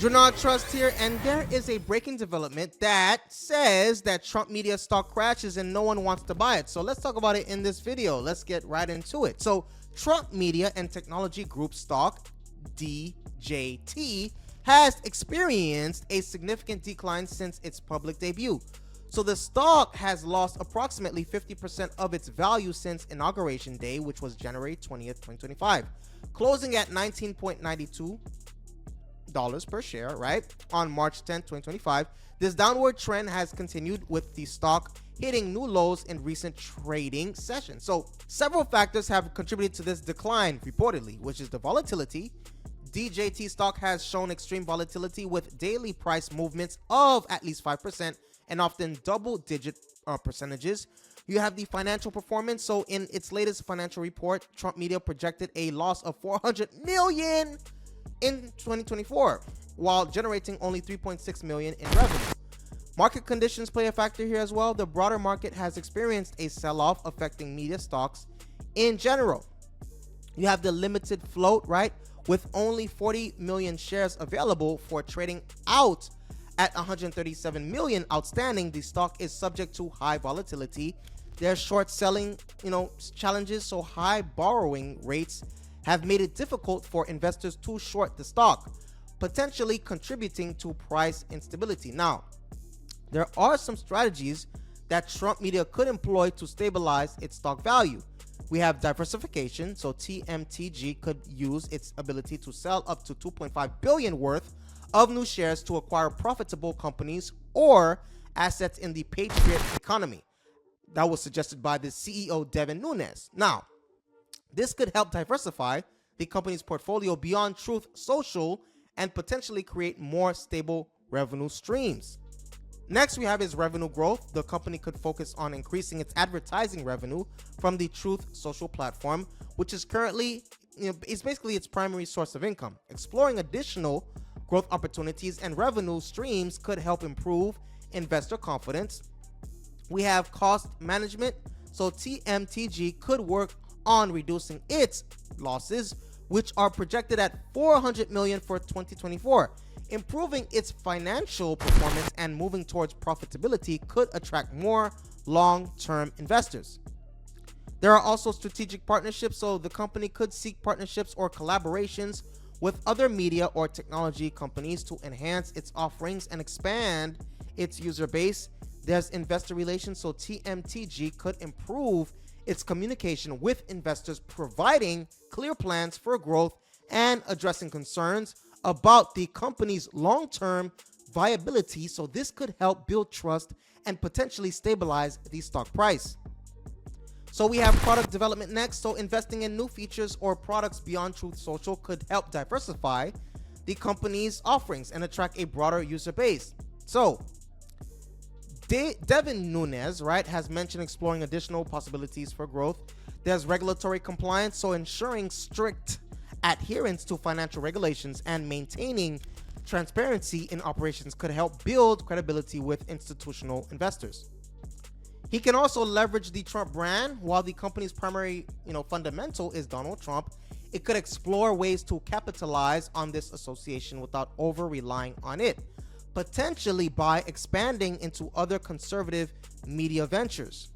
Drenard Trust here, and there is a breaking development that says that Trump Media stock crashes and no one wants to buy it. So let's talk about it in this video. Let's get right into it. So Trump Media and Technology Group stock, DJT, has experienced a significant decline since its public debut. So the stock has lost approximately 50% of its value since inauguration day, which was January 20th, 2025, closing at $19.92 per share, right, on March 10, 2025. This downward trend has continued, with the stock hitting new lows in recent trading sessions. So several factors have contributed to this decline, reportedly, which is the volatility. DJT stock has shown extreme volatility with daily price movements of at least 5% and often double-digit percentages. You have the financial performance. So in its latest financial report, Trump Media projected a loss of $400 million in 2024, while generating only $3.6 million in revenue. Market conditions play a factor here as well. The broader market has experienced a sell-off affecting media stocks in general. You have the limited float, right, with only 40 million shares available for trading out at 137 million outstanding. The stock is subject to high volatility. There's short selling, challenges, so high borrowing rates have made it difficult for investors to short the stock, potentially contributing to price instability. Now, there are some strategies that Trump Media could employ to stabilize its stock value. We have diversification. So TMTG could use its ability to sell up to $2.5 billion worth of new shares to acquire profitable companies or assets in the Patriot economy. That was suggested by the CEO, Devin Nunes. Now, this could help diversify the company's portfolio beyond Truth Social and potentially create more stable revenue streams. Next, we have its revenue growth. The company could focus on increasing its advertising revenue from the Truth Social platform, which is currently, is basically its primary source of income. Exploring additional growth opportunities and revenue streams could help improve investor confidence. We have cost management. So TMTG could work on reducing its losses, which are projected at $400 million for 2024. Improving its financial performance and moving towards profitability could attract more long-term investors. There are also strategic partnerships, so the company could seek partnerships or collaborations with other media or technology companies to enhance its offerings and expand its user base. There's investor relations, so TMTG could improve its communication with investors, providing clear plans for growth and addressing concerns about the company's long-term viability. So this could help build trust and potentially stabilize the stock price. So we have product development next. So investing in new features or products beyond Truth Social could help diversify the company's offerings and attract a broader user base. So Devin Nunes, right, has mentioned exploring additional possibilities for growth. There's regulatory compliance, so ensuring strict adherence to financial regulations and maintaining transparency in operations could help build credibility with institutional investors. He can also leverage the Trump brand. While the company's primary, fundamental is Donald Trump, it could explore ways to capitalize on this association without over-relying on it, potentially by expanding into other conservative media ventures.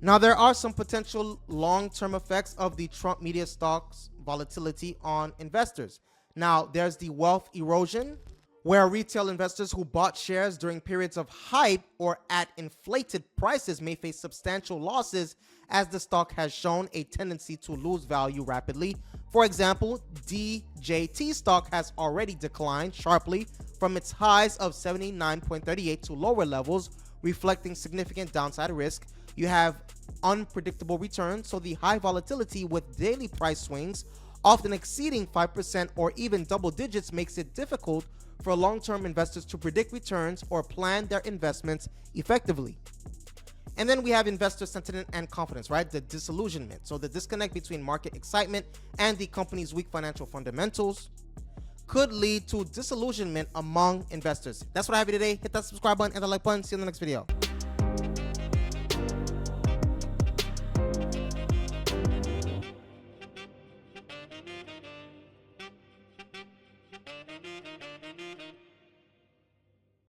Now, there are some potential long-term effects of the Trump Media stock's volatility on investors. Now, there's the wealth erosion, where retail investors who bought shares during periods of hype or at inflated prices may face substantial losses, as the stock has shown a tendency to lose value rapidly. For example, DJT stock has already declined sharply from its highs of 79.38 to lower levels, reflecting significant downside risk. You have unpredictable returns, so the high volatility with daily price swings often exceeding 5% or even double digits makes it difficult for long-term investors to predict returns or plan their investments effectively. And then we have investor sentiment and confidence, right? The disillusionment. So the disconnect between market excitement and the company's weak financial fundamentals could lead to disillusionment among investors. That's what I have for today. Hit that subscribe button and the like button. See you in the next video.